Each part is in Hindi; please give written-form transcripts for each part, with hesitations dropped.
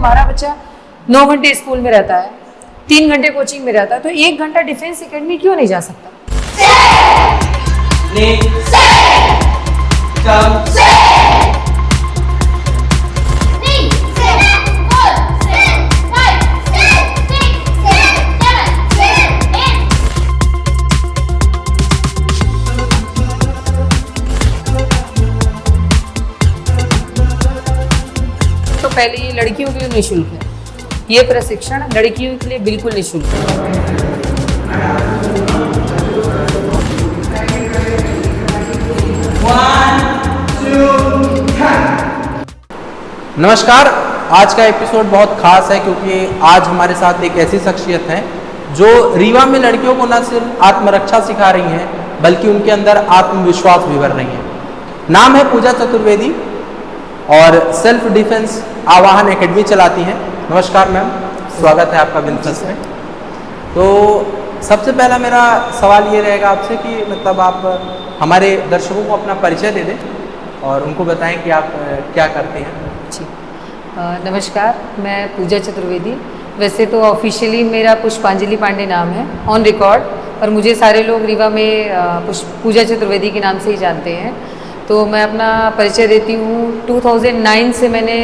हमारा बच्चा 9 घंटे स्कूल में रहता है, 3 घंटे कोचिंग में रहता है, तो 1 घंटा डिफेंस एकेडमी क्यों नहीं जा सकता? तो पहले ये लड़कियों के लिए निःशुल्क है, ये प्रशिक्षण लड़कियों के लिए बिल्कुल निःशुल्क है। नमस्कार, आज का एपिसोड बहुत खास है क्योंकि आज हमारे साथ एक ऐसी शख्सियत है जो रीवा में लड़कियों को न सिर्फ आत्मरक्षा सिखा रही हैं बल्कि उनके अंदर आत्मविश्वास भी भर रही हैं। नाम है पूजा चतुर्वेदी और सेल्फ डिफेंस आवाहन एकेडमी चलाती हैं। नमस्कार मैम, स्वागत है आपका बिनफस में। तो सबसे पहला मेरा सवाल ये रहेगा आपसे कि मतलब आप हमारे दर्शकों को अपना परिचय दे दें और उनको बताएं कि आप क्या करते हैं। जी, नमस्कार, मैं पूजा चतुर्वेदी। वैसे तो ऑफिशियली मेरा पुष्पांजलि पांडे नाम है ऑन रिकॉर्ड, और मुझे सारे लोग रीवा में पूजा चतुर्वेदी के नाम से ही जानते हैं। तो मैं अपना परिचय देती हूँ। 2009 से मैंने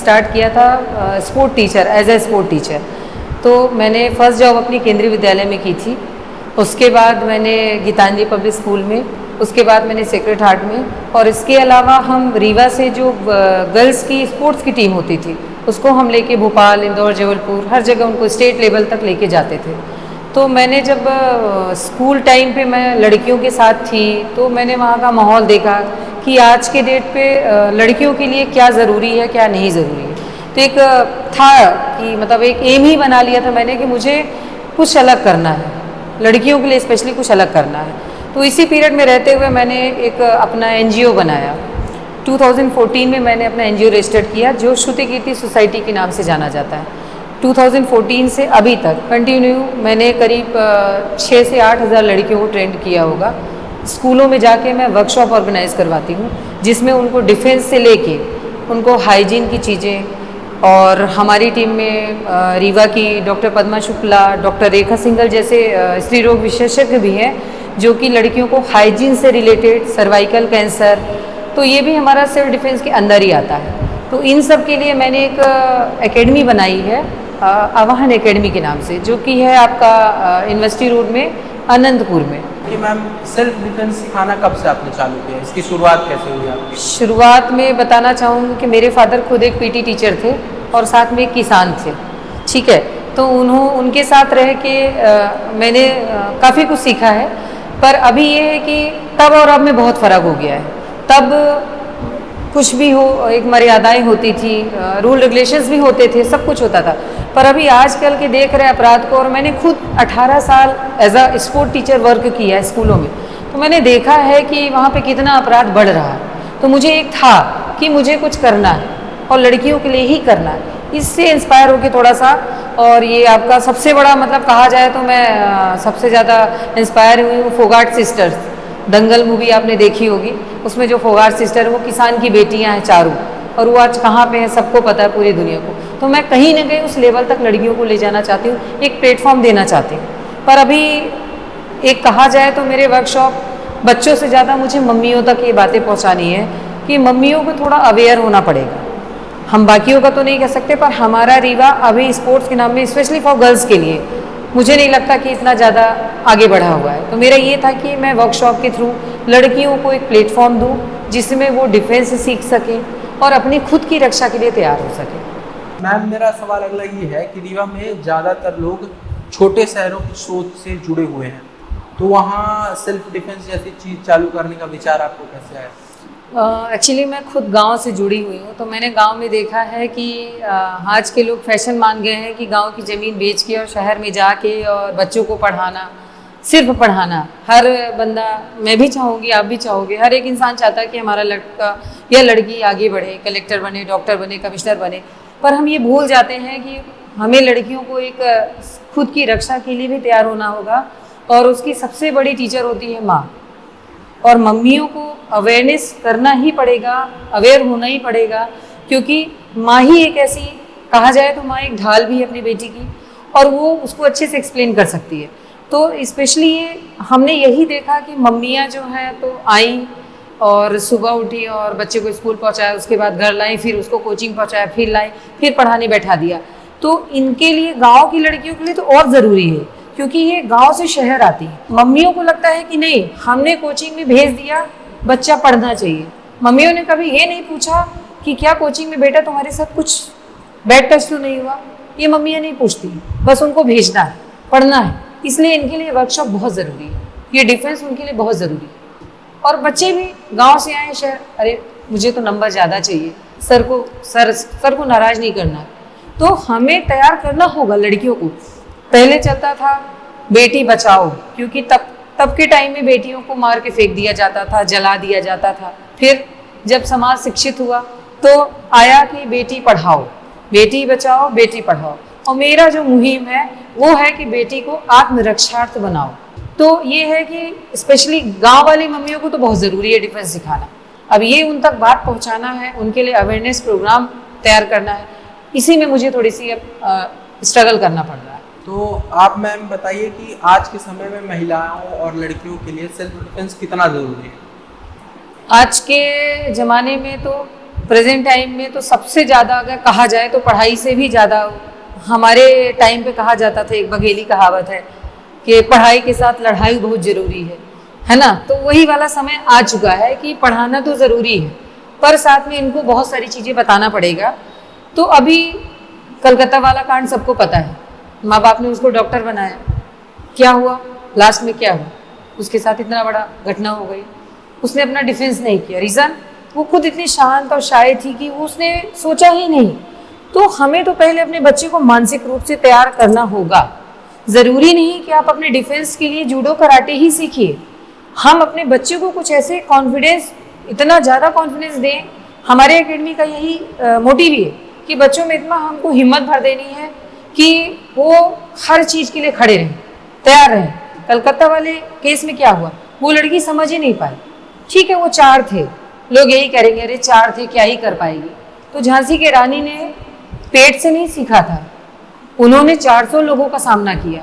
स्टार्ट किया था sport teacher, as a sport teacher. तो मैंने फर्स्ट जॉब अपनी केंद्रीय विद्यालय में की थी, उसके बाद मैंने गीतांजलि पब्लिक स्कूल में, उसके बाद मैंने सेक्रेड हार्ट में, और इसके अलावा हम रीवा से जो गर्ल्स की स्पोर्ट्स की टीम होती थी उसको हम लेके भोपाल, इंदौर, जबलपुर, हर जगह उनको स्टेट लेवल तक लेके जाते थे। तो मैंने जब स्कूल टाइम पे मैं लड़कियों के साथ थी तो मैंने वहाँ का माहौल देखा कि आज के डेट पे लड़कियों के लिए क्या ज़रूरी है, क्या नहीं ज़रूरी है। तो एक था कि मतलब एक एम ही बना लिया था मैंने कि मुझे कुछ अलग करना है, लड़कियों के लिए स्पेशली कुछ अलग करना है। तो इसी पीरियड में रहते हुए मैंने एक अपना NGO बनाया। 2014 में मैंने अपना NGO रजिस्टर्ड किया जो श्रुति कीर्ति सोसाइटी के नाम से जाना जाता है। 2014 से अभी तक कंटिन्यू मैंने करीब 6 से 8 हज़ार लड़कियों को ट्रेंड किया होगा। स्कूलों में जाके मैं वर्कशॉप ऑर्गेनाइज करवाती हूँ जिसमें उनको डिफेंस से लेके उनको हाइजीन की चीज़ें, और हमारी टीम में रीवा की डॉक्टर पद्मा शुक्ला, डॉक्टर रेखा सिंघल जैसे स्त्री रोग विशेषज्ञ भी हैं जो कि लड़कियों को हाइजीन से रिलेटेड, सर्वाइकल कैंसर, तो ये भी हमारा सेल्फ डिफेंस के अंदर ही आता है। तो इन सब के लिए मैंने एक एकेडमी बनाई है आवाहन एकेडमी के नाम से, जो कि है आपका यूनिवर्सिटी रोड में, अनंतपुर में। कि मैम सेल्फ डिफेंस सिखाना कब से आपने चालू किया, इसकी शुरुआत कैसे हुई आपकी? शुरुआत में बताना चाहूँगी कि मेरे फादर खुद एक PT टीचर थे और साथ में एक किसान थे, ठीक है। तो उनके साथ रह के मैंने काफ़ी कुछ सीखा है। पर अभी ये है कि तब और अब में बहुत फ़र्क हो गया है। तब कुछ भी हो, एक मर्यादाएं होती थी, रूल रेगुलेशंस भी होते थे, सब कुछ होता था। पर अभी आजकल के देख रहे अपराध को, और मैंने खुद 18 साल as a sport teacher work किया है स्कूलों में, तो मैंने देखा है कि वहाँ पे कितना अपराध बढ़ रहा है। तो मुझे एक था कि मुझे कुछ करना है और लड़कियों के लिए ही करना है। इससे इंस्पायर होकर थोड़ा सा, और ये आपका सबसे बड़ा मतलब कहा जाए तो मैं सबसे ज़्यादा इंस्पायर हुई हूँ फोगाट सिस्टर्स। दंगल मूवी आपने देखी होगी, उसमें जो फोगाट सिस्टर वो किसान की बेटियां हैं चारों, और वो आज कहाँ पे हैं सबको पता है, पूरी दुनिया को। तो मैं कहीं ना कहीं उस लेवल तक लड़कियों को ले जाना चाहती हूँ, एक प्लेटफॉर्म देना चाहती हूँ। पर अभी एक कहा जाए तो मेरे वर्कशॉप बच्चों से ज़्यादा मुझे मम्मियों तक ये बातें पहुँचानी है कि मम्मियों को थोड़ा अवेयर होना पड़ेगा। हम बाकियों का तो नहीं कह सकते, पर हमारा रीवा अभी स्पोर्ट्स के नाम में स्पेशली फॉर गर्ल्स के लिए मुझे नहीं लगता कि इतना ज़्यादा आगे बढ़ा हुआ है। तो मेरा ये था कि मैं वर्कशॉप के थ्रू लड़कियों को एक प्लेटफॉर्म दूं जिसमें वो डिफेंस सीख सकें और अपनी खुद की रक्षा के लिए तैयार हो सकें। मैम, मेरा सवाल अगला ये है कि रीवा में ज़्यादातर लोग छोटे शहरों की सोच से जुड़े हुए हैं, तो वहाँ सेल्फ डिफेंस जैसी चीज़ चालू करने का विचार आपको कैसे आया? एक्चुअली मैं खुद गांव से जुड़ी हुई हूँ, तो मैंने गांव में देखा है कि आज के लोग फैशन मान गए हैं कि गांव की ज़मीन बेच के और शहर में जाके और बच्चों को पढ़ाना, सिर्फ पढ़ाना। हर बंदा, मैं भी चाहूँगी, आप भी चाहोगे, हर एक इंसान चाहता है कि हमारा लड़का या लड़की आगे बढ़े, कलेक्टर बने, डॉक्टर बने, कमिश्नर बने। पर हम ये भूल जाते हैं कि हमें लड़कियों को एक खुद की रक्षा के लिए भी तैयार होना होगा, और उसकी सबसे बड़ी टीचर होती है माँ। और मम्मियों को अवेयरनेस करना ही पड़ेगा, अवेयर होना ही पड़ेगा, क्योंकि माँ ही एक ऐसी कहा जाए तो माँ एक ढाल भी है अपनी बेटी की, और वो उसको अच्छे से एक्सप्लेन कर सकती है। तो स्पेशली ये हमने यही देखा कि मम्मियाँ जो हैं तो आई और सुबह उठी और बच्चे को स्कूल पहुंचाया, उसके बाद घर लाई, फिर उसको कोचिंग पहुंचाया, फिर लाई, फिर पढ़ाने बैठा दिया। तो इनके लिए, गांव की लड़कियों के लिए तो और ज़रूरी है, क्योंकि ये गांव से शहर आती है। मम्मियों को लगता है कि नहीं, हमने कोचिंग में भेज दिया, बच्चा पढ़ना चाहिए। मम्मियों ने कभी ये नहीं पूछा कि क्या कोचिंग में बेटा तुम्हारे साथ कुछ बैड टच तो नहीं हुआ। ये मम्मियाँ नहीं पूछती, बस उनको भेजना है, पढ़ना है। इसलिए इनके लिए वर्कशॉप बहुत ज़रूरी है, ये डिफेंस उनके लिए बहुत ज़रूरी है। और बच्चे भी गांव से आए शहर, अरे मुझे तो नंबर ज़्यादा चाहिए, सर को नाराज़ नहीं करना है। तो हमें तैयार करना होगा लड़कियों को। पहले चलता था बेटी बचाओ, क्योंकि तब के टाइम में बेटियों को मार के फेंक दिया जाता था, जला दिया जाता था। फिर जब समाज शिक्षित हुआ तो आया कि बेटी पढ़ाओ, बेटी बचाओ, बेटी पढ़ाओ। और मेरा जो मुहिम है वो है कि बेटी को आत्मरक्षार्थ बनाओ। तो ये है कि स्पेशली गांव वाली मम्मियों को तो बहुत ज़रूरी है डिफेंस सिखाना। अब ये उन तक बात पहुंचाना है, उनके लिए अवेयरनेस प्रोग्राम तैयार करना है। इसी में मुझे थोड़ी सी अब स्ट्रगल करना पड़ रहा है। तो आप मैम बताइए कि आज के समय में महिलाओं और लड़कियों के लिए सेल्फ डिफेंस कितना ज़रूरी है? आज के ज़माने में तो, प्रेजेंट टाइम में तो सबसे ज़्यादा अगर कहा जाए तो पढ़ाई से भी ज़्यादा, हमारे टाइम पे कहा जाता था, एक बघेली कहावत है कि पढ़ाई के साथ लड़ाई बहुत ज़रूरी है ना। तो वही वाला समय आ चुका है कि पढ़ाना तो ज़रूरी है, पर साथ में इनको बहुत सारी चीज़ें बताना पड़ेगा। तो अभी कलकत्ता वाला कांड सबको पता है, माँ बाप ने उसको डॉक्टर बनाया, क्या हुआ लास्ट में, क्या हुआ, उसके साथ इतना बड़ा घटना हो गई। उसने अपना डिफेंस नहीं किया, रीज़न वो खुद इतनी शांत और शाय थी कि उसने सोचा ही नहीं। तो हमें तो पहले अपने बच्चे को मानसिक रूप से तैयार करना होगा। ज़रूरी नहीं कि आप अपने डिफेंस के लिए जूडो कराटे ही सीखिए। हम अपने बच्चे को कुछ ऐसे कॉन्फिडेंस, इतना ज़्यादा कॉन्फिडेंस दें। हमारे एकेडमी का यही मोटिव है कि बच्चों में इतना हमको हिम्मत भर देनी है कि वो हर चीज़ के लिए खड़े रहें, तैयार रहें। कलकत्ता वाले केस में क्या हुआ, वो लड़की समझ ही नहीं पाई। ठीक है, वो 4 थे, लोग यही करेंगे अरे 4 थे क्या ही कर पाएगी। तो झांसी की रानी ने पेट से नहीं सीखा था, उन्होंने 400 लोगों का सामना किया।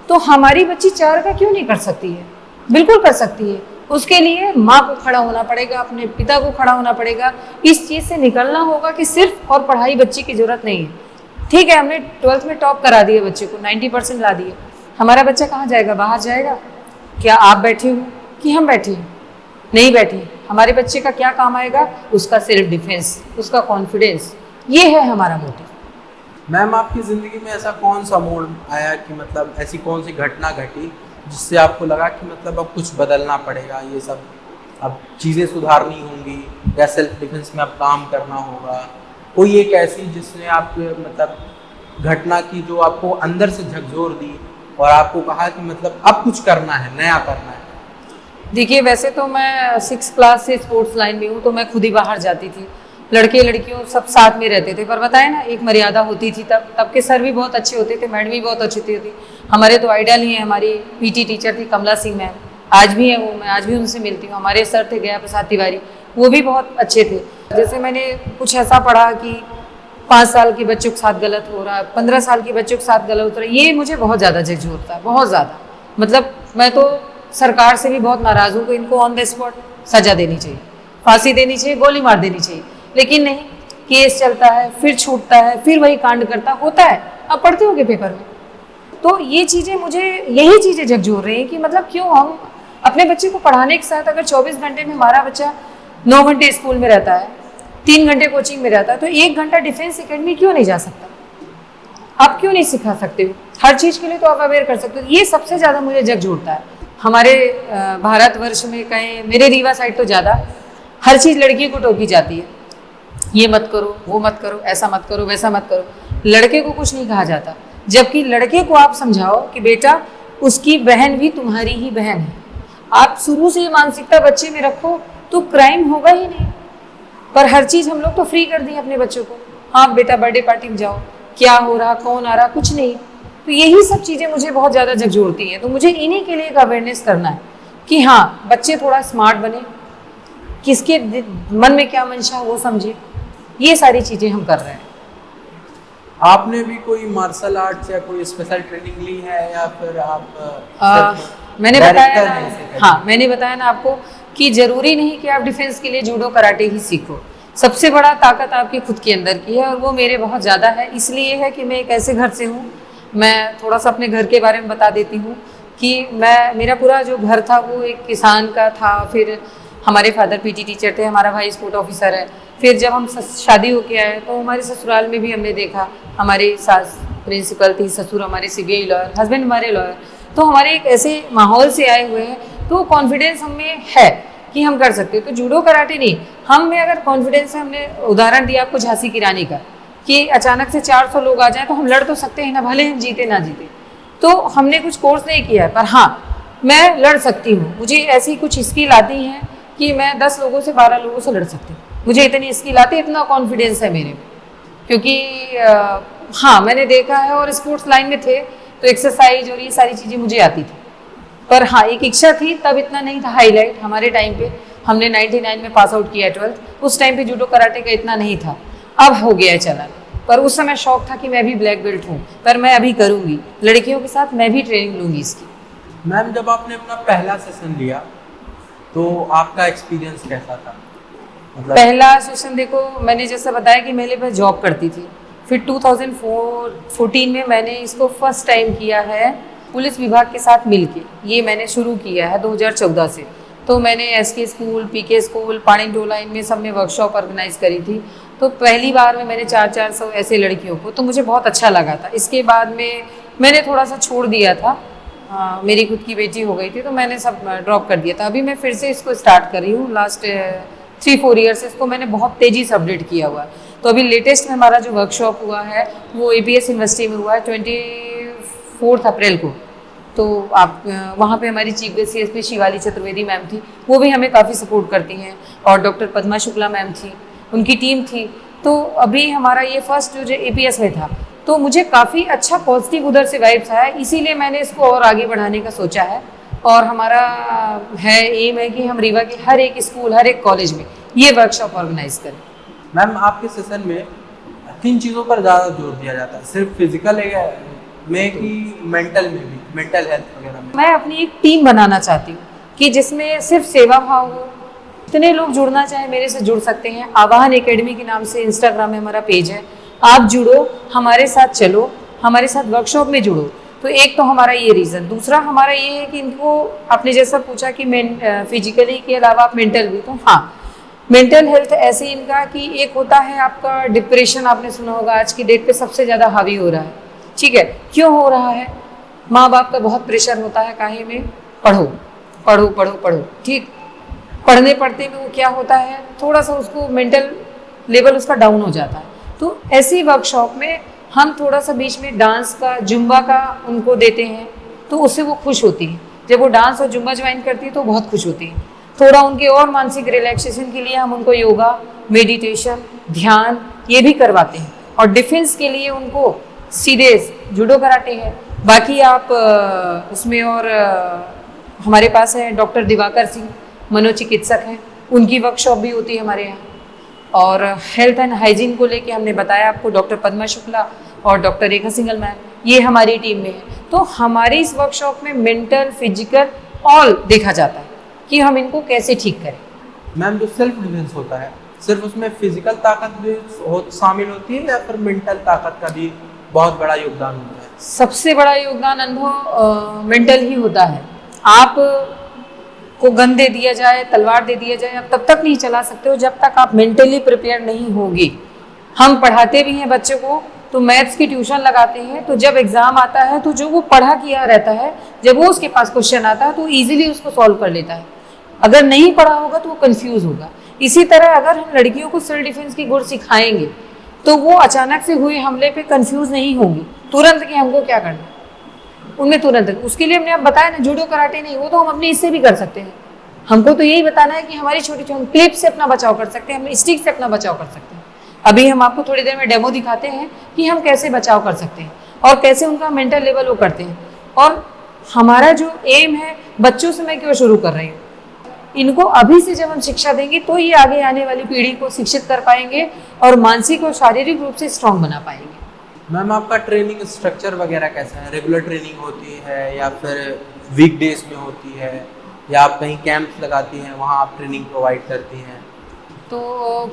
तो हमारी बच्ची 4 का क्यों नहीं कर सकती है? बिल्कुल कर सकती है। उसके लिए माँ को खड़ा होना पड़ेगा, अपने पिता को खड़ा होना पड़ेगा। इस चीज़ से निकलना होगा कि सिर्फ और पढ़ाई बच्ची की ज़रूरत नहीं है। ठीक है, हमने 12th में टॉप करा दिए बच्चे को, 90% ला दिए, हमारा बच्चा कहाँ जाएगा? बाहर जाएगा? क्या आप बैठे हो कि हम बैठे हैं? नहीं बैठे। हमारे बच्चे का क्या काम आएगा? उसका सेल्फ डिफेंस, उसका कॉन्फिडेंस। ये है हमारा मोटिव। मैम आपकी ज़िंदगी में ऐसा कौन सा मोड़ आया कि मतलब ऐसी कौन सी घटना घटी जिससे आपको लगा कि मतलब अब कुछ बदलना पड़ेगा, ये सब अब चीज़ें सुधारनी होंगी या सेल्फ डिफेंस में अब काम करना होगा? कोई एक ऐसी जिसने आप मतलब घटना की जो आपको अंदर से झकझोर दी और आपको कहा कि मतलब अब कुछ करना है, नया करना है? देखिए, वैसे तो मैं 6th क्लास से स्पोर्ट्स लाइन में हूँ, तो मैं खुद ही बाहर जाती थी, लड़के लड़कियों सब साथ में रहते थे। पर बताए ना, एक मर्यादा होती थी। तब के सर भी बहुत अच्छे होते थे, मैडम भी बहुत अच्छी थी। हमारे तो आइडल ही हैं, हमारी पीटी टीचर थी कमला सिंह मैम, आज भी हैं वो, मैं आज भी उनसे मिलती हूँ। हमारे सर थे गया प्रसाद तिवारी, वो भी बहुत अच्छे थे। जैसे मैंने कुछ ऐसा पढ़ा कि 5 साल के बच्चों के साथ गलत हो रहा है, 15 साल के बच्चों के साथ गलत हो रहा है, ये मुझे बहुत ज़्यादा झकझोरता है, बहुत ज़्यादा। मतलब मैं तो सरकार से भी बहुत नाराज़ हूँ कि इनको ऑन द स्पॉट सजा देनी चाहिए, फांसी देनी चाहिए, गोली मार देनी चाहिए। लेकिन नहीं, केस चलता है, फिर छूटता है, फिर वही कांड करता होता है। आप पढ़ते होंगे पेपर में। तो ये चीज़ें, मुझे यही चीज़ें झकझोर रही हैं कि मतलब क्यों हम अपने बच्चे को पढ़ाने के साथ, अगर 24 घंटे में हमारा बच्चा 9 घंटे स्कूल में रहता है, 3 घंटे कोचिंग में रहता है, तो 1 घंटा डिफेंस एकेडमी क्यों नहीं जा सकता? आप क्यों नहीं सिखा सकते हो? हर चीज़ के लिए तो आप अवेयर कर सकते हो। ये सबसे ज़्यादा मुझे झकझोरता है। हमारे भारतवर्ष में कहें, मेरे रीवा साइड तो ज़्यादा हर चीज़ लड़की को टोकी जाती है, ये मत करो, वो मत करो, ऐसा मत करो, वैसा मत करो। लड़के को कुछ नहीं कहा जाता, जबकि लड़के को आप समझाओ कि बेटा उसकी बहन भी तुम्हारी ही बहन है। आप शुरू से ये मानसिकता बच्चे में रखो तो क्राइम होगा ही नहीं। पर हर चीज़ हम लोग तो फ्री कर दी अपने बच्चों को। हाँ बेटा, बर्थडे पार्टी में जाओ, क्या हो रहा, कौन आ रहा, कुछ नहीं। तो यही सब चीज़ें मुझे बहुत ज़्यादा झकझोरती हैं। तो मुझे इन्हीं के लिए एक अवेयरनेस करना है कि हाँ, बच्चे थोड़ा स्मार्ट बने, किसके मन में क्या मंशा वो समझे। ये सारी चीज़ें हम कर रहे हैं। आपने भी कोई मार्शल आर्ट्स या कोई स्पेशल ट्रेनिंग ली है या फिर आप मैंने बताया डायरेक्टर ना, हैं इसे करने? हाँ मैंने बताया ना आपको कि जरूरी नहीं कि आप डिफेंस के लिए जूडो कराटे ही सीखो। सबसे बड़ा ताकत आपकी खुद के अंदर की है और वो मेरे बहुत ज़्यादा है। इसलिए है कि मैं एक ऐसे घर से हूँ, मैं थोड़ा सा अपने घर के बारे में बता देती हूँ कि मेरा पूरा जो घर था वो एक किसान का था। फिर हमारे फादर पीटी टीचर थे, हमारा भाई स्पोर्ट ऑफिसर है। फिर जब हम शादी होके आए तो हमारे ससुराल में भी हमने देखा, हमारी सास प्रिंसिपल थी, ससुर हमारे सीबीआई लॉयर, हस्बैंड हमारे लॉयर। तो हमारे एक ऐसे माहौल से आए हुए हैं, तो कॉन्फिडेंस हमें है कि हम कर सकते हैं। तो जूडो कराटे नहीं, हम में अगर कॉन्फिडेंस है। हमने उदाहरण दिया आपको झांसी की रानी का कि अचानक से 400 लोग आ जाएं तो हम लड़ तो सकते हैं ना, भले हम जीते ना जीते। तो हमने कुछ कोर्स नहीं किया है, पर हाँ मैं लड़ सकती हूँ। मुझे ऐसी कुछ स्किल आती है कि मैं 10 लोगों से 12 लोगों से लड़ सकती हूँ। मुझे इतनी स्किल आती है, इतना कॉन्फिडेंस है मेरे में। क्योंकि हाँ मैंने देखा है, और स्पोर्ट्स लाइन में थे तो एक्सरसाइज और ये सारी चीज़ें मुझे आती थी। पर हाँ एक इच्छा थी, तब इतना नहीं था हाईलाइट हमारे टाइम पे। हमने 99 में पास आउट किया 12th। उस टाइम पे जूडो कराटे का इतना नहीं था, अब हो गया है चलन। पर उस समय शौक था कि मैं भी ब्लैक बेल्ट हूँ, पर मैं अभी करूँगी, लड़कियों के साथ मैं भी ट्रेनिंग लूँगी इसकी। मैम जब आपने अपना पहला सेशन लिया तो आपका एक्सपीरियंस कैसा था? मतलब पहला सेशन देखो, मैंने जैसा बताया कि मेरे पे जॉब करती थी। फिर 2014 में मैंने इसको फर्स्ट टाइम किया है पुलिस विभाग के साथ मिलके। ये मैंने शुरू किया है 2014 से। तो मैंने एसके स्कूल, पीके स्कूल, पानी टोला, इनमें सब में वर्कशॉप ऑर्गेनाइज करी थी। तो पहली बार में मैंने 400 ऐसे लड़कियों को, तो मुझे बहुत अच्छा लगा था। इसके बाद में मैंने थोड़ा सा छोड़ दिया था, मेरी खुद की बेटी हो गई थी तो मैंने सब ड्रॉप कर दिया था। अभी मैं फिर से इसको स्टार्ट कर रही हूँ। लास्ट 3-4 ईयर से इसको मैंने बहुत तेज़ी से अपडेट किया हुआ है। तो अभी लेटेस्ट में हमारा जो वर्कशॉप हुआ है वो APS यूनिवर्सिटी में हुआ है 24 अप्रैल को। तो आप वहाँ पे हमारी chief guest CSP Shivali Chaturvedi ma'am थी, वो भी हमें काफ़ी सपोर्ट करती हैं। और डॉक्टर पद्मा शुक्ला मैम थी, उनकी टीम थी। तो अभी हमारा ये फर्स्ट जो APS में था, तो मुझे काफ़ी अच्छा पॉजिटिव उधर से वाइब्स आया, इसीलिए मैंने इसको और आगे बढ़ाने का सोचा है। और हमारा एम है कि हम रीवा के हर एक स्कूल, हर एक कॉलेज में ये वर्कशॉप ऑर्गेनाइज करें। मैम आपके सेशन में 3 चीज़ों पर ज़्यादा जोर दिया जाता है, सिर्फ फिजिकल में कि मेंटल में भी, मेंटल हेल्थ वगैरह में? मैं अपनी एक टीम बनाना चाहती हूँ कि जिसमें सिर्फ सेवा भाव हो। इतने लोग जुड़ना चाहे मेरे से जुड़ सकते हैं। आवाहन एकेडमी के नाम से इंस्टाग्राम में हमारा पेज है, आप जुड़ो, हमारे साथ चलो, हमारे साथ वर्कशॉप में जुड़ो। तो एक तो हमारा ये रीज़न। दूसरा हमारा ये है कि इनको, आपने जैसा पूछा कि फिजिकली के अलावा आप मेंटल भी, तो हाँ मेंटल हेल्थ ऐसे इनका कि एक होता है आपका डिप्रेशन, आपने सुना होगा आज की डेट पे सबसे ज़्यादा हावी हो रहा है। ठीक है, क्यों हो रहा है? माँ बाप का बहुत प्रेशर होता है, काहे में, पढ़ो पढ़ो पढ़ो पढ़ो। ठीक, पढ़ने पढ़ते में वो क्या होता है, थोड़ा सा उसको मेंटल लेवल उसका डाउन हो जाता है। तो ऐसी वर्कशॉप में हम थोड़ा सा बीच में डांस का, जुम्बा का उनको देते हैं, तो उससे वो खुश होती है। जब वो डांस और जुम्बा ज्वाइन करती है तो बहुत खुश होती है। थोड़ा उनके और मानसिक रिलैक्सेशन के लिए हम उनको योगा, मेडिटेशन, ध्यान ये भी करवाते हैं। और डिफेंस के लिए उनको सीधे जूडो कराटे है। बाकी आप उसमें और हमारे पास है डॉक्टर दिवाकर सिंह, मनोचिकित्सक हैं, उनकी वर्कशॉप भी होती है हमारे यहाँ। और हेल्थ एंड हाइजीन को लेके हमने बताया आपको, डॉक्टर पद्मा शुक्ला और डॉक्टर रेखा सिंगल मैम, ये हमारी टीम में है। तो हमारी इस वर्कशॉप में मेंटल, फिजिकल ऑल देखा जाता है कि हम इनको कैसे ठीक करें। मैम जो सेल्फ डिफेंस होता है, सिर्फ उसमें फिजिकल ताकत भी शामिल होती है या फिर मेंटल ताकत का भी बहुत बड़ा योगदान होता है? सबसे बड़ा योगदान अनुभव मेंटल ही होता है। आप को गन दे दिया जाए, तलवार दे दिया जाए, आप तब तक नहीं चला सकते हो जब तक आप मेंटली प्रिपेयर नहीं होगी। हम पढ़ाते भी हैं बच्चों को, तो मैथ्स की ट्यूशन लगाते हैं, तो जब एग्जाम आता है तो जो वो पढ़ा किया रहता है, जब वो उसके पास क्वेश्चन आता है तो ईजिली उसको सॉल्व कर लेता है। अगर नहीं पढ़ा होगा तो वो कंफ्यूज होगा। इसी तरह अगर हम लड़कियों को सेल्फ डिफेंस की गुण सिखाएंगे तो वो अचानक से हुए हमले पे कंफ्यूज नहीं होंगी, तुरंत कि हमको क्या करना है, उनमें तुरंत। उसके लिए हमने आप बताया ना, जूडो कराटे नहीं, वो तो हम अपने इससे भी कर सकते हैं। हमको तो यही बताना है कि हमारी छोटी छोटी, हम क्लिप से अपना बचाव कर सकते हैं, हम स्टिक से अपना बचाव कर सकते हैं। अभी हम आपको थोड़ी देर में डेमो दिखाते हैं कि हम कैसे बचाव कर सकते हैं और कैसे उनका मेंटल लेवल वो करते हैं। और हमारा जो एम है, बच्चों से मैं क्यों शुरू कर रही हूँ, इनको अभी से जब हम शिक्षा देंगे तो ये आगे आने वाली पीढ़ी को शिक्षित कर पाएंगे और मानसिक और शारीरिक रूप से स्ट्रांग बना पाएंगे। मैम आपका ट्रेनिंग स्ट्रक्चर वगैरह कैसा है? रेगुलर ट्रेनिंग होती है या फिर वीकडेज में होती है, या आप कहीं कैंप्स लगाती हैं वहाँ आप ट्रेनिंग प्रोवाइड करती हैं? तो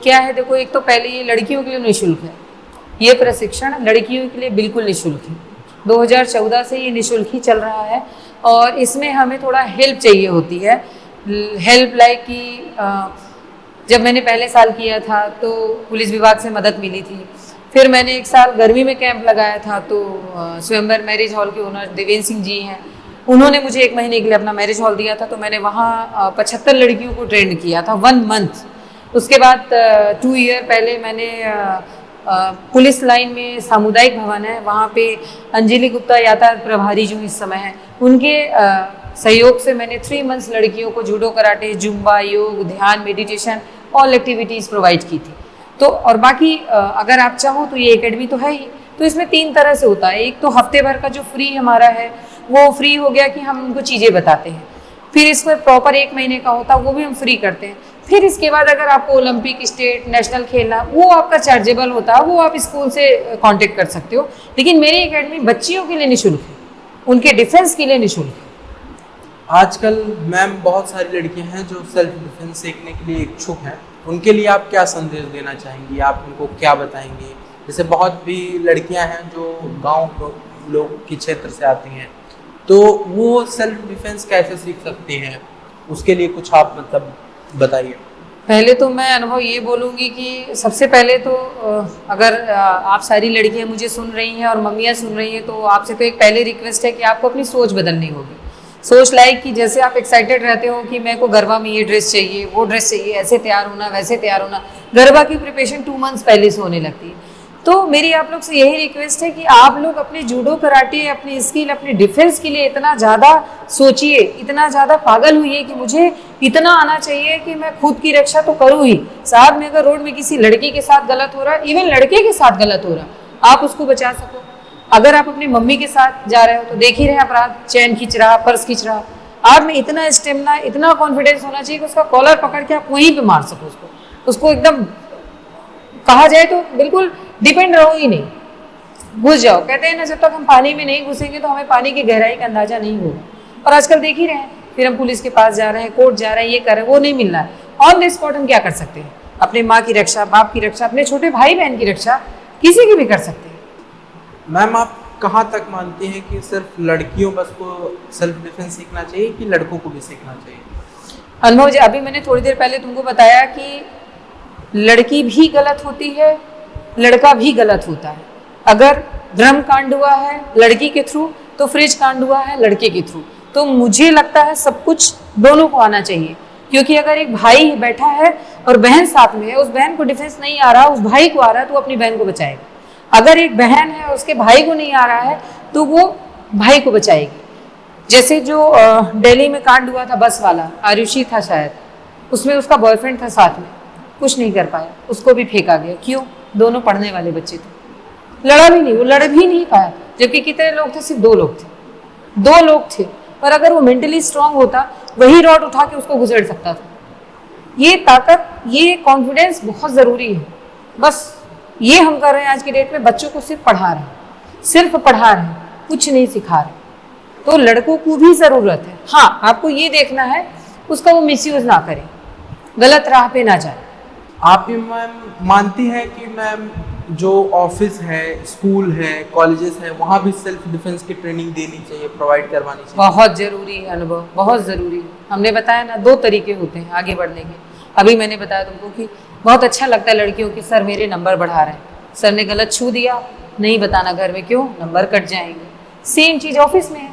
क्या है, देखो, एक तो पहले ये लड़कियों के लिए निःशुल्क है। ये प्रशिक्षण लड़कियों के लिए बिल्कुल निःशुल्क है। 2014 से ये निःशुल्क ही चल रहा है और इसमें हमें थोड़ा हेल्प चाहिए होती है। हेल्प लाइक कि जब मैंने पहले साल किया था तो पुलिस विभाग से मदद मिली थी। फिर मैंने एक साल गर्मी में कैंप लगाया था, तो स्वयंवर मैरिज हॉल के ओनर देवेंद्र सिंह जी हैं, उन्होंने मुझे 1 महीने के लिए अपना मैरिज हॉल दिया था। तो मैंने वहाँ 75 लड़कियों को ट्रेन किया था 1 मंथ। उसके बाद 2 ईयर पहले मैंने पुलिस लाइन में सामुदायिक भवन है, वहाँ पे अंजलि गुप्ता यातायात प्रभारी जो इस समय हैं, उनके सहयोग से मैंने 3 मंथ्स लड़कियों को जूडो, कराटे, जुम्बा, योग, ध्यान, मेडिटेशन, ऑल एक्टिविटीज़ प्रोवाइड की थी। तो और बाकी अगर आप चाहो तो ये एकेडमी तो है ही। तो इसमें 3 तरह से होता है। एक तो हफ्ते भर का जो फ्री हमारा है वो फ्री हो गया कि हम उनको चीज़ें बताते हैं। फिर इसमें प्रॉपर 1 महीने का होता है, वो भी हम फ्री करते हैं। फिर इसके बाद अगर आपको ओलंपिक, स्टेट, नेशनल खेलना, वो आपका चार्जेबल होता है, वो आप स्कूल से कांटेक्ट कर सकते हो। लेकिन मेरी एकेडमी बच्चियों के लिए निःशुल्क है, उनके डिफेंस के लिए निःशुल्क है। आजकल मैम बहुत सारी लड़कियां हैं जो सेल्फ डिफेंस सीखने के लिए इच्छुक हैं, उनके लिए आप क्या संदेश देना चाहेंगी? आप उनको क्या बताएंगे? जैसे बहुत भी लड़कियां हैं जो गांव लोग के क्षेत्र से आती हैं, तो वो सेल्फ डिफेंस कैसे सीख सकती हैं? उसके लिए कुछ आप मतलब बताइए। पहले तो मैं अनुभव ये बोलूँगी कि सबसे पहले तो अगर आप सारी लड़कियां मुझे सुन रही हैं और मम्मियाँ सुन रही हैं, तो आपसे तो एक पहले रिक्वेस्ट है कि आपको अपनी सोच बदलनी होगी। सोच लाइक कि जैसे आप एक्साइटेड रहते हो कि मेरे को गरबा में ये ड्रेस चाहिए, वो ड्रेस चाहिए, ऐसे तैयार होना, वैसे तैयार होना, गरबा की प्रिपरेशन 2 मंथ्स पहले से होने लगती है। तो मेरी आप लोग से यही रिक्वेस्ट है कि आप लोग अपने जूडो, कराटे, अपनी स्किल, अपने डिफेंस के लिए इतना ज़्यादा सोचिए, इतना ज़्यादा पागल हुई कि मुझे इतना आना चाहिए कि मैं खुद की रक्षा तो करूँ ही, साथ में अगर रोड में किसी लड़की के साथ गलत हो रहा है, इवन लड़के के साथ गलत हो रहा है, आप उसको बचा सको। अगर आप अपनी मम्मी के साथ जा रहे हो तो देख ही रहे अपराध, चैन खींच रहा, पर्स खींच रहा, आप में इतना स्टेमिना, इतना कॉन्फिडेंस होना चाहिए कि उसका कॉलर पकड़ के आप वहीं पे मार सको उसको एकदम, कहा जाए तो बिल्कुल डिपेंड रहो ही नहीं, घुस जाओ। कहते हैं ना, जब तक हम पानी में नहीं घुसेंगे तो हमें पानी की गहराई का अंदाजा नहीं होगा। और आजकल देख ही रहे हैं, फिर हम पुलिस के पास जा रहे हैं, कोर्ट जा रहे हैं, ये कर रहे हैं, वो नहीं मिल रहा है। ऑन द स्पॉट हम क्या कर सकते हैं? अपने माँ की रक्षा, बाप की रक्षा, अपने छोटे भाई बहन की रक्षा, किसी की भी कर सकते हैं। मैम आप कहाँ तक मानती हैं कि सिर्फ लड़कियों बस को सेल्फ डिफेंस सीखना चाहिए कि लड़कों को भी सीखना चाहिए? अनुभव जी, अभी मैंने थोड़ी देर पहले तुमको बताया कि लड़की भी गलत होती है, लड़का भी गलत होता है। अगर धर्म कांड हुआ है लड़की के थ्रू, तो फ्रिज कांड हुआ है लड़के के थ्रू। तो मुझे लगता है सब कुछ दोनों को आना चाहिए, क्योंकि अगर एक भाई बैठा है और बहन साथ में है, उस बहन को डिफेंस नहीं आ रहा, उस भाई को आ रहा है, तो वो अपनी बहन को बचाएगा। अगर एक बहन है उसके भाई को नहीं आ रहा है, तो वो भाई को बचाएगी। जैसे जो दिल्ली में कांड हुआ था बस वाला, आरुषि था शायद, उसमें उसका बॉयफ्रेंड था साथ में, कुछ नहीं कर पाया, उसको भी फेंका गया। क्यों? दोनों पढ़ने वाले बच्चे थे, लड़ा भी नहीं, वो लड़ भी नहीं पाया। जबकि कितने लोग थे? सिर्फ 2 लोग थे, 2 लोग थे। पर अगर वो मेंटली स्ट्रांग होता, वही रॉड उठा के उसको घुसेड़ सकता था। ये ताकत, ये कॉन्फिडेंस बहुत ज़रूरी है। बस ये हम कर रहे हैं आज की डेट में, बच्चों को सिर्फ पढ़ा रहे हैं, सिर्फ पढ़ा रहे हैं, कुछ नहीं सिखा रहे। तो लड़कों को भी ज़रूरत है। हाँ, आपको ये देखना है उसका वो मिसयूज़ ना करे, गलत राह पे ना जाए। आप भी मैम मानती हैं कि मैम जो ऑफिस है, स्कूल है, कॉलेजेस है, वहाँ भी सेल्फ डिफेंस की ट्रेनिंग देनी चाहिए, प्रोवाइड करवानी चाहिए? बहुत ज़रूरी है अनुभव, बहुत ज़रूरी है। हमने बताया ना, 2 तरीके होते हैं आगे बढ़ने के। अभी मैंने बताया तुमको कि बहुत अच्छा लगता है लड़कियों की, सर मेरे नंबर बढ़ा रहे हैं, सर ने गलत छू दिया, नहीं बताना घर में, क्यों? नंबर कट जाएंगे। सेम चीज़ ऑफिस में है,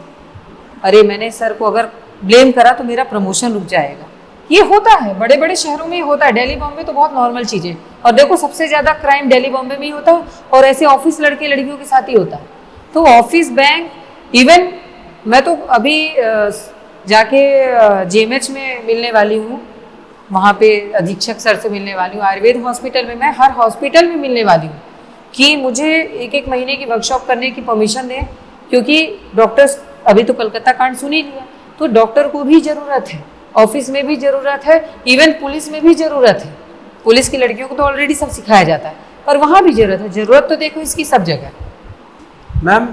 अरे मैंने सर को अगर ब्लेम करा तो मेरा प्रमोशन रुक जाएगा। ये होता है, बड़े बड़े शहरों में होता है, दिल्ली बॉम्बे तो बहुत नॉर्मल चीज़ें। और देखो, सबसे ज़्यादा क्राइम दिल्ली बॉम्बे में ही होता है, और ऐसे ऑफिस लड़के लड़कियों के साथ ही होता है। तो ऑफिस, बैंक, इवन मैं तो अभी जाके JMH में मिलने वाली हूँ, वहाँ पे अधीक्षक सर से मिलने वाली हूँ, आयुर्वेद हॉस्पिटल में। मैं हर हॉस्पिटल में मिलने वाली हूँ कि मुझे 1-1 महीने की वर्कशॉप करने की परमिशन दें, क्योंकि डॉक्टर्स, अभी तो कलकत्ता कांड सुन ही लिया, तो डॉक्टर को भी ज़रूरत है, ऑफिस में भी ज़रूरत है, इवन पुलिस में भी ज़रूरत है। पुलिस की लड़कियों को तो ऑलरेडी सब सिखाया जाता है, पर वहाँ भी ज़रूरत है। ज़रूरत तो देखो इसकी सब जगह, मैम,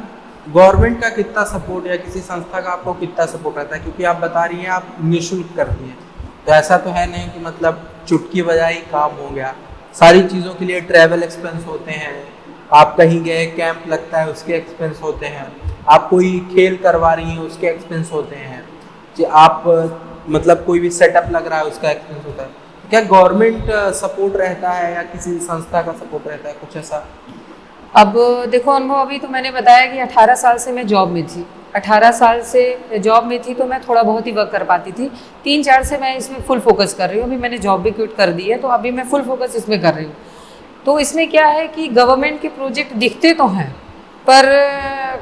गवर्नमेंट का कितना सपोर्ट या किसी संस्था का आपको कितना सपोर्ट रहता है, क्योंकि आप बता रही हैं आप निःशुल्क करती हैं, तो ऐसा तो है नहीं कि मतलब चुटकी बजाई काम हो गया। सारी चीज़ों के लिए ट्रैवल एक्सपेंस होते हैं, आप कहीं गए कैंप लगता है उसके एक्सपेंस होते हैं, आप कोई खेल करवा रही हैं उसके एक्सपेंस होते हैं, कि आप मतलब कोई भी सेटअप लग रहा है उसका एक्सपेंस होता है। क्या गवर्नमेंट सपोर्ट रहता है या किसी संस्था का सपोर्ट रहता है, कुछ ऐसा? अब देखो अनुभव, अभी तो मैंने बताया कि 18 साल से मैं जॉब में थी। 18 साल से जॉब में थी तो मैं थोड़ा बहुत ही वर्क कर पाती थी। 3-4 से मैं इसमें फुल फोकस कर रही हूँ। अभी मैंने जॉब भी क्विट कर दी है, तो अभी मैं फुल फोकस इसमें कर रही हूँ। तो इसमें क्या है कि गवर्नमेंट के प्रोजेक्ट दिखते तो हैं, पर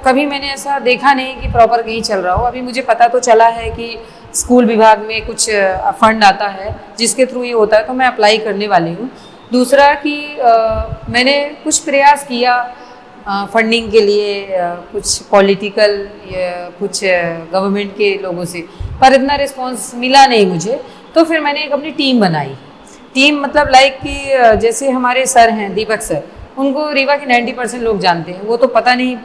कभी मैंने ऐसा देखा नहीं कि प्रॉपर कहीं चल रहा हो। अभी मुझे पता तो चला है कि स्कूल विभाग में कुछ फंड आता है जिसके थ्रू ये होता है, तो मैं अप्लाई करने वाली हूँ। दूसरा कि मैंने कुछ प्रयास किया फंडिंग के लिए, कुछ पॉलिटिकल कुछ गवर्नमेंट के लोगों से, पर इतना रिस्पांस मिला नहीं मुझे। तो फिर मैंने एक अपनी टीम बनाई। टीम मतलब लाइक कि जैसे हमारे सर हैं दीपक सर, उनको रीवा के 90% लोग जानते हैं। वो तो पता नहीं,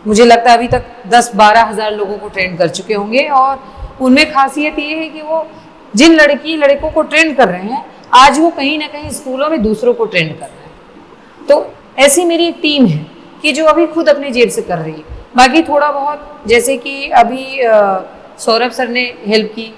मुझे लगता है अभी तक 10-12 हज़ार लोगों को ट्रेन कर चुके होंगे। और उनमें खासियत ये है कि वो जिन लड़कों को ट्रेन कर रहे हैं, आज वो कहीं ना कहीं स्कूलों में दूसरों को ट्रेन कर रहे हैं। तो ऐसी मेरी एक टीम है कि जो अभी खुद अपनी जेब से कर रही है। बाकी थोड़ा बहुत जैसे कि अभी सौरभ सर ने हेल्प की,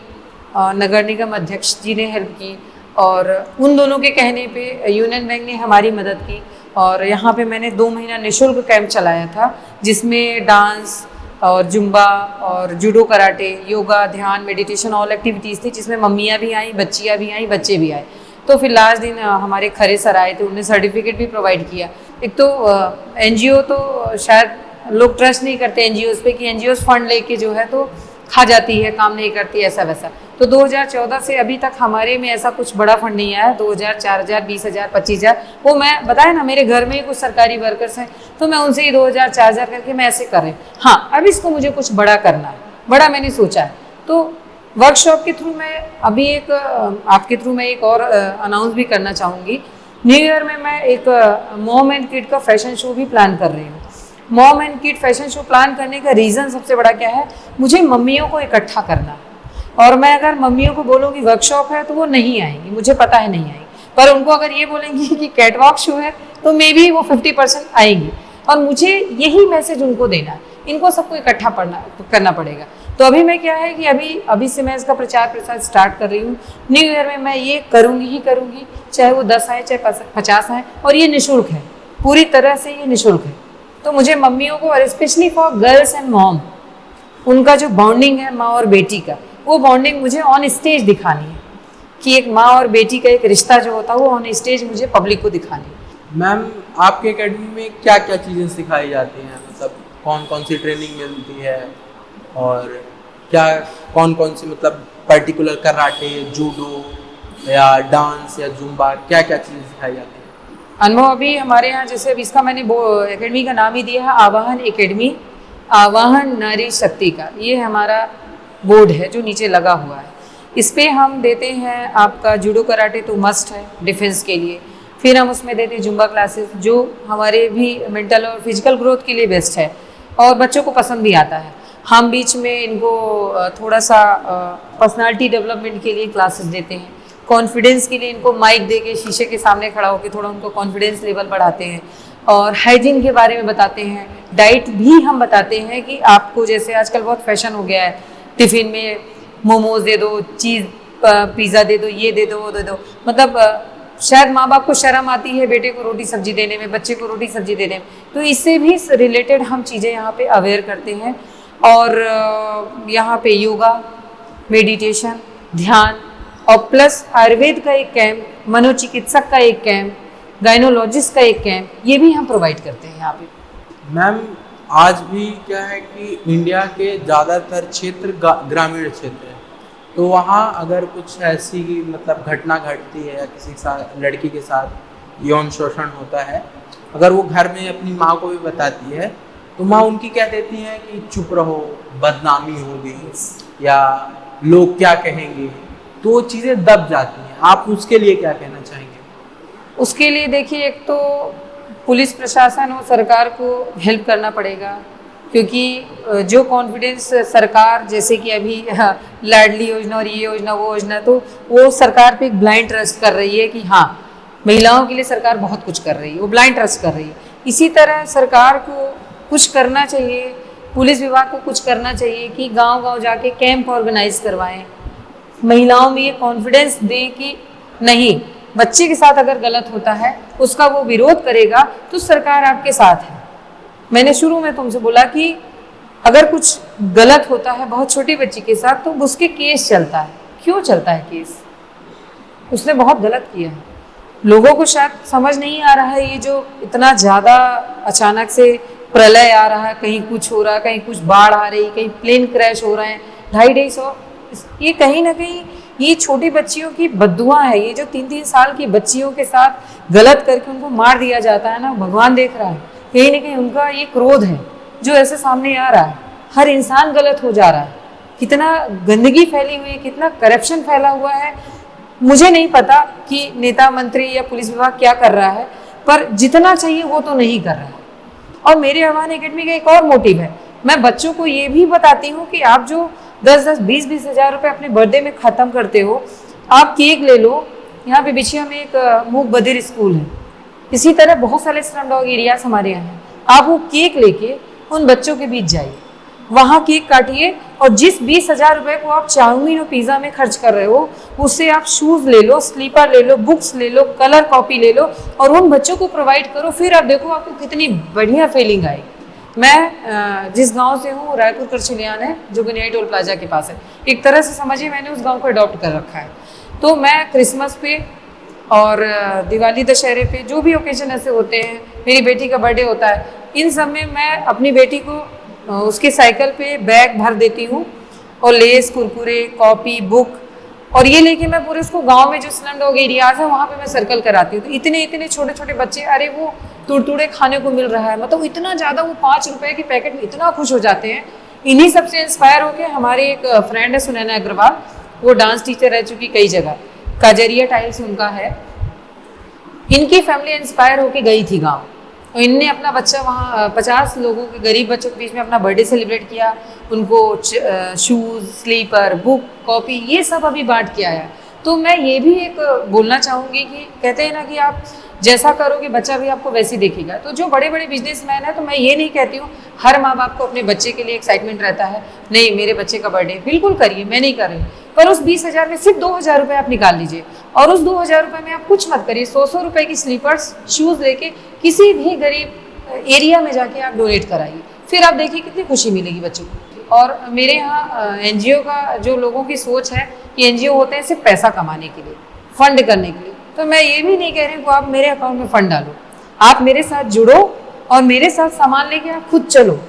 नगर निगम अध्यक्ष जी ने हेल्प की, और उन दोनों के कहने पे यूनियन बैंक ने हमारी मदद की। और यहाँ पे मैंने 2 महीना निःशुल्क कैंप चलाया था, जिसमें डांस और जुम्बा और जूडो कराटे, योगा, ध्यान, मेडिटेशन, ऑल एक्टिविटीज़ थी, जिसमें मम्मियाँ भी आई, बच्चियाँ भी आई, बच्चे भी आए। तो फिर लास्ट दिन हमारे खरे सर आए थे, उन्होंने सर्टिफिकेट भी प्रोवाइड किया। एक तो एनजीओ तो शायद लोग ट्रस्ट नहीं करते एनजीओज़ पे, कि एनजीओज़ फंड लेके जो है तो खा जाती है, काम नहीं करती, ऐसा वैसा। तो 2014 से अभी तक हमारे में ऐसा कुछ बड़ा फंड नहीं आया। 2000, 4000, 20,000, 25,000, वो मैं बताया ना, मेरे घर में ही कुछ सरकारी वर्कर्स हैं, तो मैं उनसे ही 2000, 4000 करके मैं ऐसे कर रही हूँ। हाँ, अब इसको मुझे कुछ बड़ा करना है, बड़ा मैंने सोचा है। तो वर्कशॉप के थ्रू मैं अभी एक आपके थ्रू मैं एक और अनाउंस भी करना चाहूँगी। न्यू ईयर में मैं एक मॉम एंड किड का फैशन शो भी प्लान कर रही हूँ। Mom and kid fashion show plan करने का रीज़न सबसे बड़ा क्या है, मुझे मम्मियों को इकट्ठा करना है। और मैं अगर मम्मियों को बोलूँगी वर्कशॉप है तो वो नहीं आएंगी, मुझे पता है नहीं आएंगी। पर उनको अगर ये बोलेंगी कि कैटवॉक शो है तो मे बी वो 50% आएंगी। और मुझे यही मैसेज उनको देना है, इनको सबको इकट्ठा करना पड़ेगा। तो अभी मैं क्या है कि अभी से मैं इसका प्रचार प्रसार स्टार्ट कर रही हूँ। न्यू ईयर में मैं ये करूँगी ही करूँगी, चाहे वो 10 आए चाहे 50 आए, और ये निःशुल्क है, पूरी तरह से ये निःशुल्क है। तो मुझे मम्मियों को, और specially for girls and mom, उनका जो बॉन्डिंग है माँ और बेटी का, वो बॉन्डिंग मुझे ऑन स्टेज दिखानी है, कि एक माँ और बेटी का एक रिश्ता जो होता है वो ऑन स्टेज मुझे पब्लिक को दिखानी है। मैम, आपके एकेडमी में क्या क्या चीज़ें सिखाई जाती हैं, मतलब कौन कौन सी ट्रेनिंग मिलती है, और क्या कौन कौन सी मतलब पर्टिकुलर कराटे, जूडो या डांस या जुम्बा, क्या क्या चीज़ें सिखाई जाती हैं? अनुभव, अभी हमारे यहाँ जैसे अभी इसका मैंने एकेडमी का नाम ही दिया है आवाहन एकेडमी, आवाहन नारी शक्ति का। ये हमारा बोर्ड है जो नीचे लगा हुआ है। इस पे हम देते हैं आपका जूडो कराटे तो मस्ट है डिफेंस के लिए। फिर हम उसमें देते हैं जुम्बा क्लासेस, जो हमारे भी मेंटल और फिजिकल ग्रोथ के लिए बेस्ट है और बच्चों को पसंद भी आता है। हम बीच में इनको थोड़ा सा पर्सनालिटी डेवलपमेंट के लिए क्लासेस देते हैं। कॉन्फिडेंस के लिए इनको माइक दे के शीशे के सामने खड़ा होकर थोड़ा उनको कॉन्फिडेंस लेवल बढ़ाते हैं। और हाइजीन के बारे में बताते हैं। डाइट भी हम बताते हैं कि आपको, जैसे आजकल बहुत फैशन हो गया है, टिफ़िन में मोमोज दे दो, चीज़ पिज़्ज़ा दे दो, ये दे दो, वो दे दो। मतलब शायद माँ बाप को शर्म आती है बेटे को रोटी सब्जी देने में, बच्चे को रोटी सब्जी देने में, तो इससे भी रिलेटेड हम चीज़ें यहाँ पे अवेयर करते हैं। और यहाँ पे योगा, मेडिटेशन, ध्यान, और प्लस आयुर्वेद का एक कैंप, मनोचिकित्सक का एक कैंप, गायनोलॉजिस्ट का एक कैंप, ये भी हम प्रोवाइड करते हैं यहाँ पे। मैम, आज भी क्या है कि इंडिया के ज़्यादातर क्षेत्र ग्रामीण क्षेत्र है, तो वहाँ अगर कुछ ऐसी मतलब घटना घटती है या किसी के साथ, लड़की के साथ यौन शोषण होता है, अगर वो घर में अपनी माँ को भी बताती है तो माँ उनकी कह देती है कि चुप रहो, बदनामी होगी या लोग क्या कहेंगे, तो वो चीज़ें दब जाती हैं। आप उसके लिए क्या कहना चाहेंगे? उसके लिए देखिए, एक तो पुलिस प्रशासन और सरकार को हेल्प करना पड़ेगा, क्योंकि जो कॉन्फिडेंस सरकार, जैसे कि अभी लाडली योजना और ये योजना वो योजना, तो वो सरकार पे एक ब्लाइंड ट्रस्ट कर रही है कि हाँ महिलाओं के लिए सरकार बहुत कुछ कर रही है, वो ब्लाइंड ट्रस्ट कर रही है। इसी तरह सरकार को कुछ करना चाहिए, पुलिस विभाग को कुछ करना चाहिए कि गांव-गांव जाके कैंप ऑर्गेनाइज करवाएं, महिलाओं में ये कॉन्फिडेंस दें कि नहीं, बच्चे के साथ अगर गलत होता है उसका वो विरोध करेगा तो सरकार आपके साथ है। मैंने शुरू में तुमसे बोला कि अगर कुछ गलत होता है बहुत छोटी बच्ची के साथ तो उसके केस चलता है। क्यों चलता है केस? उसने बहुत गलत किया है। लोगों को शायद समझ नहीं आ रहा है, ये जो इतना ज़्यादा अचानक से प्रलय आ रहा है, कहीं कुछ हो रहा है, कहीं कुछ बाढ़ आ रही, कहीं प्लेन क्रैश हो रहे हैं, 250-250, ये कहीं ना कहीं ये छोटी बच्चियों की बद्दुआ है। ये जो 3-3 साल की बच्चियों के साथ गलत करके उनको मार दिया जाता है ना, भगवान देख रहा है, कहीं ना कहीं उनका ये क्रोध है जो ऐसे सामने आ रहा है। हर इंसान गलत हो जा रहा है, कितना गंदगी फैली हुई है, कितना करप्शन फैला हुआ है। मुझे नहीं पता कि नेता मंत्री या पुलिस विभाग क्या कर रहा है, पर जितना चाहिए वो तो नहीं कर रहा है। और मेरे आह्वान एकेडमी का एक और मोटिव है, मैं बच्चों को ये भी बताती हूँ कि आप जो 10-10, 20-20 हज़ार रुपये अपने बर्थडे में ख़त्म करते हो, आप केक ले लो। यहाँ पे बिछिया में एक मूक बधिर स्कूल है, इसी तरह बहुत सारे स्लम डॉग एरियाज हमारे यहाँ हैं। आप वो केक लेके उन बच्चों के बीच जाइए, वहाँ केक काटिए, और जिस 20 हज़ार रुपये को आप चाउमीन और पिज़्ज़ा में खर्च कर रहे हो, उससे आप शूज़ ले लो, स्लीपर ले लो, बुक्स ले लो, कलर कॉपी ले लो और उन बच्चों को प्रोवाइड करो। फिर आप देखो आपको कितनी बढ़िया फीलिंग आएगी। मैं जिस गांव से हूँ, रायपुर करछिलियान है, जो गुनियाई टोल प्लाजा के पास है। एक तरह से समझिए मैंने उस गांव को अडॉप्ट कर रखा है। तो मैं क्रिसमस पे और दिवाली दशहरे पे, जो भी ओकेजन ऐसे होते हैं, मेरी बेटी का बर्थडे होता है, इन सब में मैं अपनी बेटी को उसके साइकिल पे बैग भर देती हूँ और लेस, कुरकुरे, कॉपी, बुक, और ये लेके मैं पूरे उसको गांव में जो स्लम डॉग एरियाज है वहाँ पे मैं सर्कल कराती हूँ। तो इतने इतने छोटे छोटे बच्चे, अरे वो तुड़तुड़े खाने को मिल रहा है, मतलब इतना ज़्यादा, वो 5 रुपए के पैकेट में इतना खुश हो जाते हैं। इन्हीं सबसे इंस्पायर होकर हमारे एक फ्रेंड है सुनैना अग्रवाल, वो डांस टीचर रह चुकी कई जगह, काजरिया टाइल्स उनका है। इनकी फैमिली इंस्पायर होके गई थी गाँव, और इनने अपना बच्चा वहाँ 50 लोगों के, गरीब बच्चों के बीच में अपना बर्थडे सेलिब्रेट किया। उनको शूज़, स्लीपर, बुक, कॉपी, ये सब अभी बांट के आया। तो मैं ये भी एक बोलना चाहूँगी कि कहते हैं ना कि आप जैसा करोगे बच्चा भी आपको वैसे ही देखेगा। तो जो बड़े बड़े बिजनेसमैन है, तो मैं ये नहीं कहती हूँ हर माँ बाप को अपने बच्चे के लिए एक्साइटमेंट रहता है, नहीं मेरे बच्चे का बर्थडे, बिल्कुल करिए, मैं नहीं कर रही, पर उस 20 हज़ार में सिर्फ 2 हज़ार रुपये आप निकाल लीजिए, और उस 2 हज़ार रुपये में आप कुछ मत करिए। 100 रुपये की स्लीपर्स, शूज़ लेके किसी भी गरीब एरिया में जाके आप डोनेट कराइए, फिर आप देखिए कितनी खुशी मिलेगी बच्चों को। और मेरे यहाँ NGO का जो लोगों की सोच है कि NGO होते हैं सिर्फ पैसा कमाने के लिए, फंड करने के लिए, तो मैं ये भी नहीं कह रही हूँ कि आप मेरे अकाउंट में फंड डालो, आप मेरे साथ जुड़ो और मेरे साथ सामान लेके आप खुद चलो,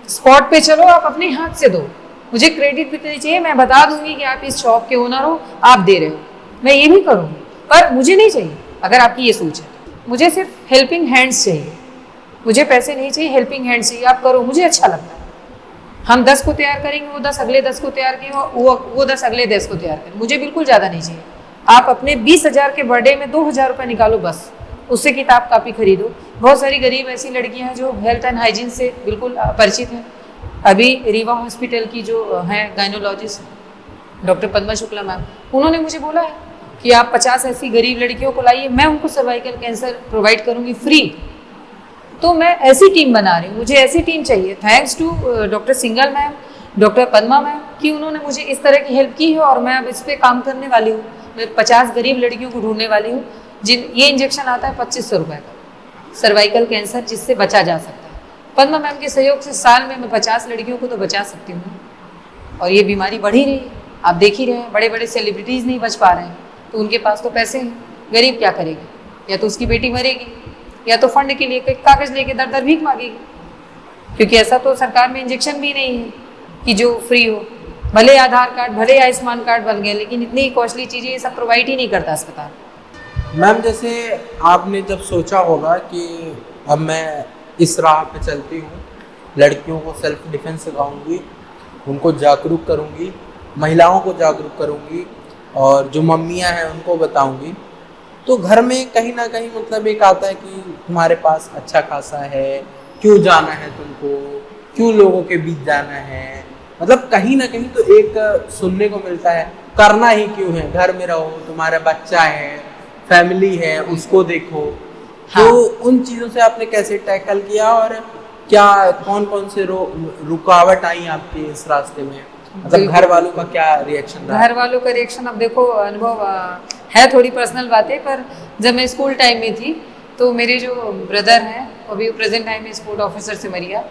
स्पॉट पे चलो, आप अपने हाथ से दो, मुझे क्रेडिट भी नहीं चाहिए, मैं बता दूंगी कि आप इस शॉप के ओनर हो, आप दे रहे हो, मैं ये भी करूँगी, पर मुझे नहीं चाहिए। अगर आपकी ये सोच है, मुझे सिर्फ हेल्पिंग हैंड्स चाहिए, मुझे पैसे नहीं चाहिए, हेल्पिंग हैंड्स चाहिए। आप करो, मुझे अच्छा लगता है। हम 10 को तैयार करेंगे, वो 10 अगले 10 को तैयार करेंगे, वो 10 अगले 10 को तैयार करेंगे, मुझे बिल्कुल ज़्यादा नहीं चाहिए। आप अपने 20 हज़ार के बर्थडे में 2 हज़ार रुपये निकालो, बस उससे किताब कापी खरीदो। बहुत सारी गरीब ऐसी लड़कियां हैं जो हेल्थ एंड हाइजीन से बिल्कुल परिचित हैं। अभी रीवा हॉस्पिटल की जो हैं gynaecologist doctor Padma Shukla ma'am, उन्होंने मुझे बोला है कि आप 50 ऐसी गरीब लड़कियों को लाइए, मैं उनको सर्वाइकल कैंसर प्रोवाइड करूँगी फ्री। तो मैं ऐसी टीम बना रही हूँ, मुझे ऐसी टीम चाहिए। Thanks to doctor Singhal ma'am, doctor Padma ma'am, कि उन्होंने मुझे इस तरह की हेल्प की है, और मैं अब इस पर काम करने वाली हूँ। मैं 50 गरीब लड़कियों को ढूंढने वाली हूँ जिन, ये इंजेक्शन आता है 2500 रुपये का, सर्वाइकल कैंसर जिससे बचा जा सकता है। पद्मा मैम के सहयोग से साल में मैं 50 लड़कियों को तो बचा सकती हूँ, और ये बीमारी बढ़ ही रही है, आप देख ही रहे हैं। बड़े बड़े सेलिब्रिटीज़ नहीं बच पा रहे हैं, तो उनके पास तो पैसे हैं, गरीब क्या करेगी? या तो उसकी बेटी मरेगी, या तो फंड के लिए कागज़ लेके दर दर भीख मांगेगी, क्योंकि ऐसा तो सरकार में इंजेक्शन भी नहीं है कि जो फ्री हो। भले आधार कार्ड, भले आयुष्मान कार्ड बन गए, लेकिन इतनी कॉस्टली चीज़ें ये सब प्रोवाइड ही नहीं करता अस्पताल। मैम, जैसे आपने जब सोचा होगा कि अब मैं इस राह पे चलती हूँ, लड़कियों को सेल्फ डिफेंस सिखाऊंगी, उनको जागरूक करूँगी, महिलाओं को जागरूक करूँगी, और जो मम्मियाँ हैं उनको बताऊँगी, तो घर में कहीं ना कहीं मतलब एक आता है कि तुम्हारे पास अच्छा खासा है, क्यों जाना है तुमको, क्यों लोगों के बीच जाना है, मतलब कहीं ना कहीं तो एक सुनने को मिलता है करना ही क्यों है, घर में रहो, तुम्हारा बच्चा है, फैमिली है, उसको देखो। हाँ। तो उन चीज़ों से आपने कैसे टैकल किया और क्या कौन कौन से रुकावट आई आपके इस रास्ते में, मतलब बिल्कुल। घर वालों का क्या रिएक्शन रहा? घर वालों का रिएक्शन, अब देखो अनुभव है, थोड़ी पर्सनल बातें, पर जब मैं स्कूल टाइम में थी तो मेरे जो ब्रदर हैं, अभी प्रेजेंट टाइम में sport officer Simariya,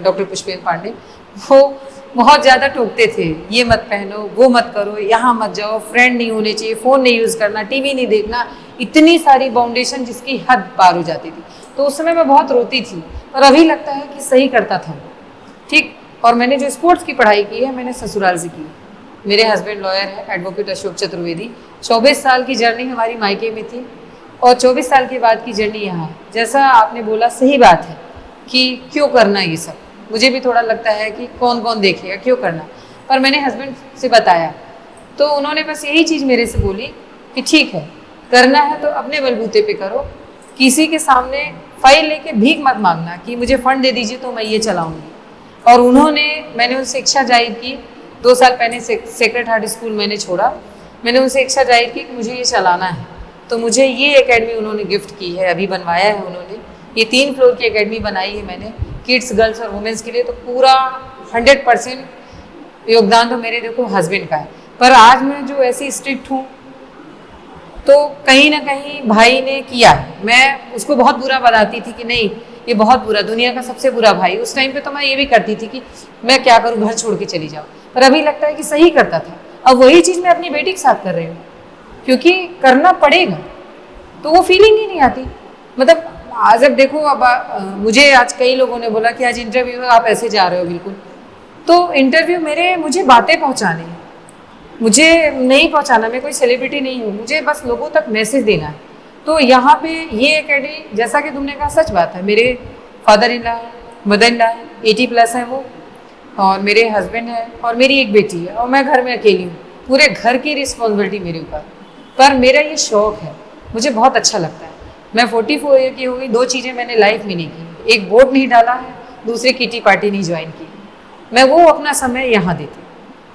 doctor Pushpendra Pandey, वो बहुत ज़्यादा टोकते थे, ये मत पहनो, वो मत करो, यहाँ मत जाओ, फ्रेंड नहीं होने चाहिए, फ़ोन नहीं यूज़ करना, टीवी नहीं देखना, इतनी सारी बाउंडेशन जिसकी हद पार हो जाती थी। तो उस समय मैं बहुत रोती थी, और अभी लगता है कि सही करता था, ठीक। और मैंने जो स्पोर्ट्स की पढ़ाई की है, मैंने ससुराल से की है। मेरे हस्बैंड लॉयर है, एडवोकेट अशोक चतुर्वेदी। 24 साल की जर्नी हमारी मायके में थी, और 24 साल के बाद की जर्नी यहाँ है। जैसा आपने बोला, सही बात है कि क्यों करना ये सब, मुझे भी थोड़ा लगता है कि कौन कौन देखेगा, क्यों करना। पर मैंने हस्बैंड से बताया तो उन्होंने बस यही चीज़ मेरे से बोली कि ठीक है, करना है तो अपने बलबूते पे करो, किसी के सामने फाइल लेके भीख मत मांगना कि मुझे फंड दे दीजिए तो मैं ये चलाऊंगी। और मैंने उनसे इच्छा जाहिर की, 2 साल पहले सेक्रेट हार्ट स्कूल मैंने छोड़ा, मैंने उनसे इच्छा जाहिर की कि मुझे ये चलाना है। तो मुझे ये एकेडमी उन्होंने गिफ्ट की है, अभी बनवाया है उन्होंने, ये 3 फ्लोर की एकेडमी बनाई है मैंने, किड्स, गर्ल्स और वुमेंस के लिए। तो पूरा 100% योगदान तो मेरे देखो हस्बैंड का है। पर आज मैं जो ऐसी स्ट्रिक्ट हूँ, तो कहीं ना कहीं भाई ने किया है। मैं उसको बहुत बुरा बताती थी कि नहीं, ये बहुत बुरा, दुनिया का सबसे बुरा भाई। उस टाइम पे तो मैं ये भी करती थी कि मैं क्या करूँ, घर छोड़ के चली जाऊँ। पर अभी लगता है कि सही करता था। अब वही चीज़ मैं अपनी बेटी के साथ कर रही हूँ, क्योंकि करना पड़ेगा, तो वो फीलिंग ही नहीं आती। मतलब आज अब देखो, अब मुझे आज कई लोगों ने बोला कि आज इंटरव्यू है, आप ऐसे जा रहे हो, बिल्कुल। तो इंटरव्यू मुझे बातें पहुँचाने हैं, मुझे नहीं पहुँचाना, मैं कोई सेलिब्रिटी नहीं हूँ, मुझे बस लोगों तक मैसेज देना है। तो यहाँ पे ये एकेडमी, जैसा कि तुमने कहा, सच बात है, मेरे फादर इन लॉ है, मदर इन लॉ है, 80+ है वो, और मेरे हस्बैंड है, और मेरी एक बेटी है, और मैं घर में अकेली हूँ। पूरे घर की रिस्पॉन्सिबिलिटी मेरे ऊपर। पर मेरा ये शौक़ है, मुझे बहुत अच्छा लगता है। मैं 44 ईयर की हो गई, 2 चीज़ें मैंने लाइफ में नहीं की, एक वोट नहीं डाला है, दूसरी किटी पार्टी नहीं ज्वाइन की। मैं वो अपना समय यहाँ देती हूँ,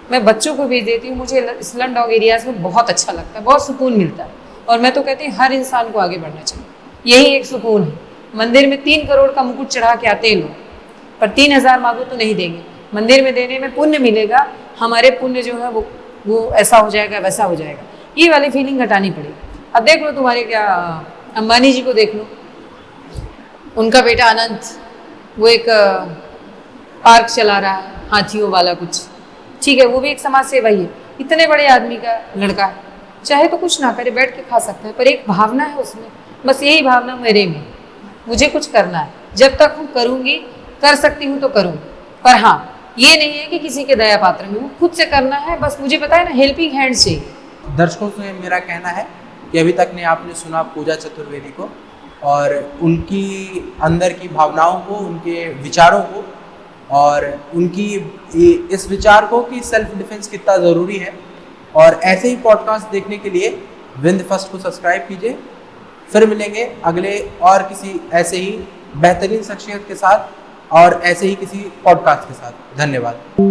मैं बच्चों को भी देती हूँ। मुझे स्लम डॉग एरियाज़ में बहुत अच्छा लगता है, बहुत सुकून मिलता है। और मैं तो कहती हूँ हर इंसान को आगे बढ़ना चाहिए, यही एक सुकून है। मंदिर में 3 करोड़ का मुकुट चढ़ा के आते हैं लोग, पर 3000 मांगो तो नहीं देंगे। मंदिर में देने में पुण्य मिलेगा, हमारे पुण्य जो है वो ऐसा हो जाएगा, वैसा हो जाएगा। ये वाली फीलिंग हटानी पड़ेगी। अब देख लो, तुम्हारे क्या अंबानी जी को देख लो, उनका बेटा अनंत, वो एक पार्क चला रहा है, हाथियों वाला कुछ, ठीक है, वो भी एक समाज सेवा ही है। इतने बड़े आदमी का लड़का है, चाहे तो कुछ ना करे, बैठ के खा सकता है, पर एक भावना है उसमें, बस यही भावना मेरे में, मुझे कुछ करना है। जब तक हूँ करूँगी, कर सकती हूँ तो करूँगी। पर हाँ, ये नहीं है कि किसी के दया पात्र में हूँ, खुद से करना है। बस मुझे पता है ना, हेल्पिंग हैंड चाहिए। दर्शकों से मेरा कहना है कि अभी तक ने आपने सुना पूजा चतुर्वेदी को, और उनकी अंदर की भावनाओं को, उनके विचारों को, और उनकी इस विचार को कि सेल्फ डिफेंस कितना ज़रूरी है। और ऐसे ही पॉडकास्ट देखने के लिए विंद फर्स्ट को सब्सक्राइब कीजिए। फिर मिलेंगे अगले और किसी ऐसे ही बेहतरीन शख्सियत के साथ, और ऐसे ही किसी पॉडकास्ट के साथ। धन्यवाद।